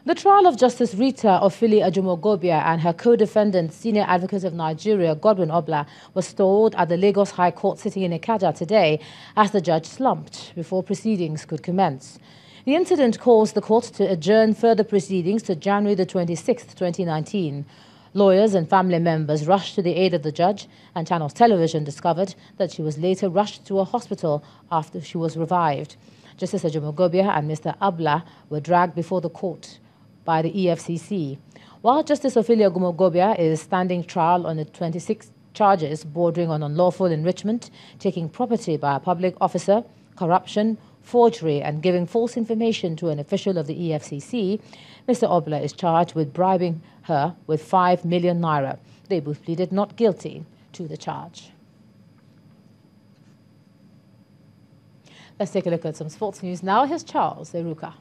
The trial of Justice Rita Ofili Ajumogobia and her co-defendant, Senior Advocate of Nigeria, Godwin Obla, was stalled at the Lagos High Court sitting in Ikeja today as the judge slumped before proceedings could commence. The incident caused the court to adjourn further proceedings to January the 26th, 2019. Lawyers and family members rushed to the aid of the judge, and Channels Television discovered that she was later rushed to a hospital after she was revived. Justice Ajumogobia and Mr. Obla were dragged before the court by the EFCC. While Justice Ofili Ajumogobia is standing trial on the 26 charges bordering on unlawful enrichment, taking property by a public officer, corruption, forgery and giving false information to an official of the EFCC, Mr. Obla is charged with bribing her with 5 million naira. They both pleaded not guilty to the charge. Let's take a look at some sports news now. Here's Charles Eruka.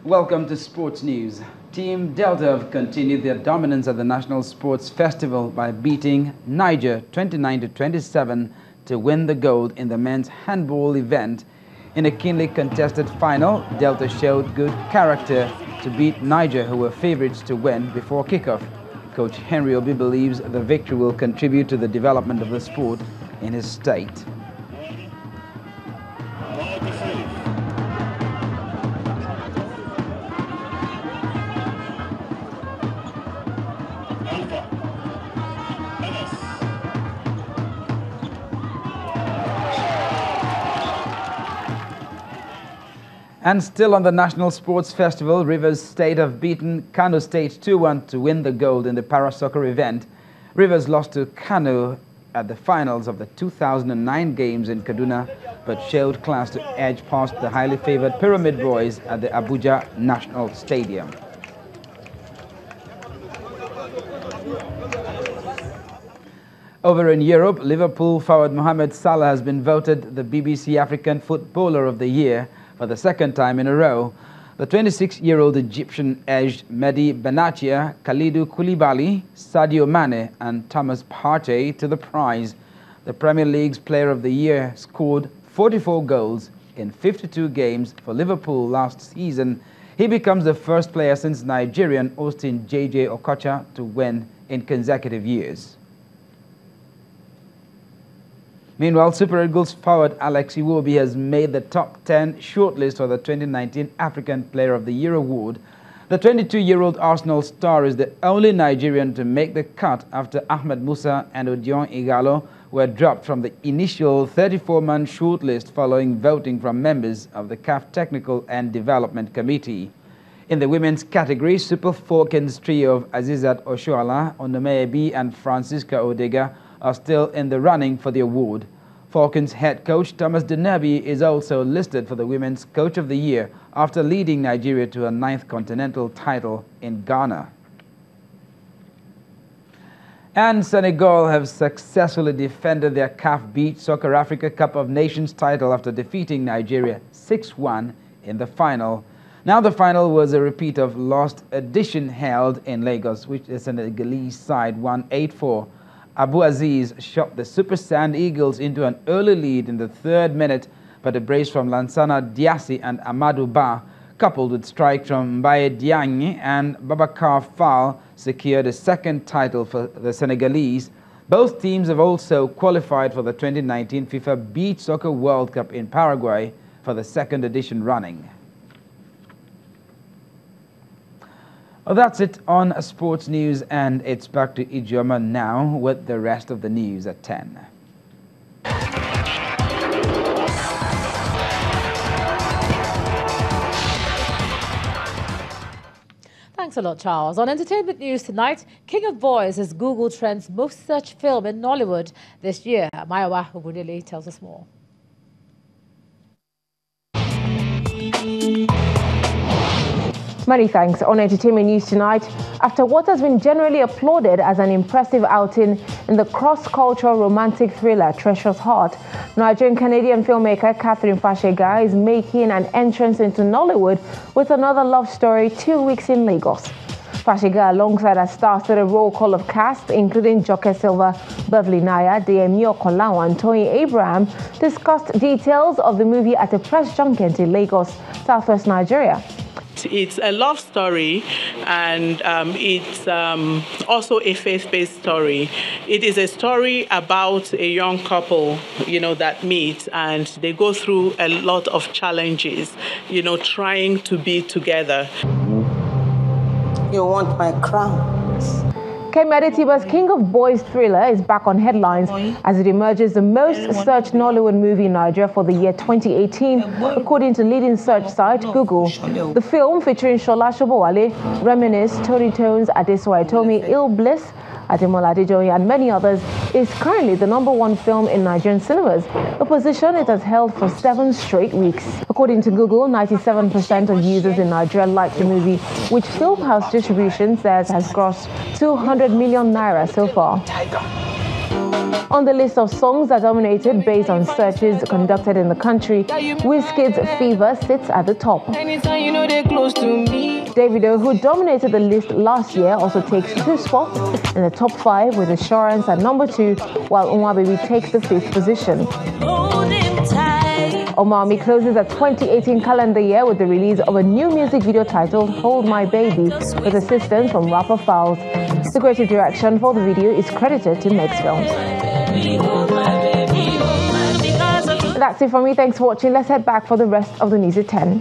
Welcome to Sports News. Team Delta have continued their dominance at the National Sports Festival by beating Niger 29-27 to win the gold in the men's handball event. In a keenly contested final, Delta showed good character to beat Niger, who were favorites to win before kickoff. Coach Henry Obi believes the victory will contribute to the development of the sport in his state. And still on the National Sports Festival, Rivers State have beaten Kano State 2-1 to win the gold in the para-soccer event. Rivers lost to Kano at the finals of the 2009 games in Kaduna, but showed class to edge past the highly favored Pyramid Boys at the Abuja National Stadium. Over in Europe, Liverpool forward Mohamed Salah has been voted the BBC African Footballer of the Year for the second time in a row. The 26-year-old Egyptian edged Mehdi Benatia, Kalidou Koulibaly, Sadio Mane and Thomas Partey to the prize. The Premier League's Player of the Year scored 44 goals in 52 games for Liverpool last season. He becomes the first player since Nigerian Austin J.J. Okocha to win in consecutive years. Meanwhile, Super Eagles forward Alex Iwobi has made the top 10 shortlist for the 2019 African Player of the Year award. The 22-year-old Arsenal star is the only Nigerian to make the cut after Ahmed Musa and Odion Igalo were dropped from the initial 34-man shortlist following voting from members of the CAF Technical and Development Committee. In the women's category, Super Falcons trio of Azizat Oshoala, Onomeebi and Francisca Odega are still in the running for the award. Falcons head coach Thomas Denabi is also listed for the Women's Coach of the Year after leading Nigeria to a 9th continental title in Ghana. And Senegal have successfully defended their CAF Beach Soccer Africa Cup of Nations title after defeating Nigeria 6-1 in the final. Now the final was a repeat of last edition held in Lagos, which the Senegalese side won 8-4. Abu Aziz shot the Super Sand Eagles into an early lead in the 3rd minute, but a brace from Lansana Diassi and Amadou Ba, coupled with strikes from Mbaye Diagne and Babacar Fall, secured a 2nd title for the Senegalese. Both teams have also qualified for the 2019 FIFA Beach Soccer World Cup in Paraguay for the 2nd edition running. Well, that's it on Sports News, and it's back to Ijoma now with the rest of the news at 10. Thanks a lot, Charles. On entertainment news tonight, King of Boys is Google Trend's most searched film in Nollywood this year. Mayawa Obudili tells us more. Many thanks. On entertainment news tonight, after what has been generally applauded as an impressive outing in the cross-cultural romantic thriller Treasure's Heart, Nigerian-Canadian filmmaker Catherine Fashega is making an entrance into Nollywood with another love story 2 weeks in Lagos. Fashiga, alongside her star, started a roll call of cast, including Joke Silva, Beverly Naya, Deyemi Okolawo, and Tony Abraham, discussed details of the movie at a press junket in Lagos, southwest Nigeria. It's a love story, and it's also a faith-based story. It is a story about a young couple, that meet, and they go through a lot of challenges, trying to be together. You want my crown? Kemi Adetiba's King of Boys thriller is back on headlines as it emerges the most searched Nollywood movie in Nigeria for the year 2018, according to leading search site Google. The film, featuring Shola Sobowale, Reminisce, Tony Tones, Adesuwa Itomi, Ill Bliss, Ademola Adejoye, and many others, is currently the #1 film in Nigerian cinemas, a position it has held for 7 straight weeks. According to Google, 97% of users in Nigeria liked the movie, which Filmhouse Distribution says has grossed 200 million naira so far. On the list of songs that dominated based on searches conducted in the country, Wizkid's Fever sits at the top. Davido, who dominated the list last year, also takes 2 spots in the top 5 with Assurance at #2, while Umababy takes the 5th position. Omami closes the 2018 calendar year with the release of a new music video titled Hold My Baby, with assistance from rapper Fowls. The creative direction for the video is credited to Megs Films. That's it from me. Thanks for watching. Let's head back for the rest of the news at 10.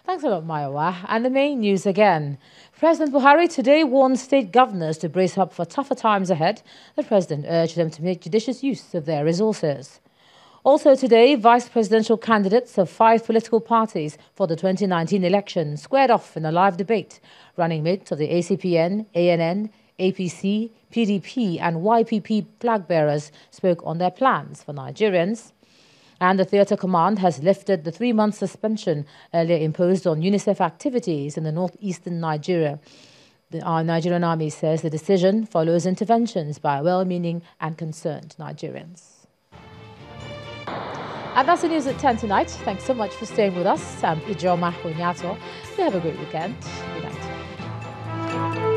Thanks a lot, Mayowa. And the main news again. President Buhari today warned state governors to brace up for tougher times ahead. The president urged them to make judicious use of their resources. Also today, vice presidential candidates of 5 political parties for the 2019 election squared off in a live debate. Running mates of the ACPN, ANN, APC, PDP and YPP flag bearers spoke on their plans for Nigerians. And the Theatre Command has lifted the 3-month suspension earlier imposed on UNICEF activities in the northeastern Nigeria. The Nigerian Army says the decision follows interventions by well-meaning and concerned Nigerians. And that's the news at 10 tonight. Thanks so much for staying with us. I'm Ijoma Onyato. You have a great weekend. Good night.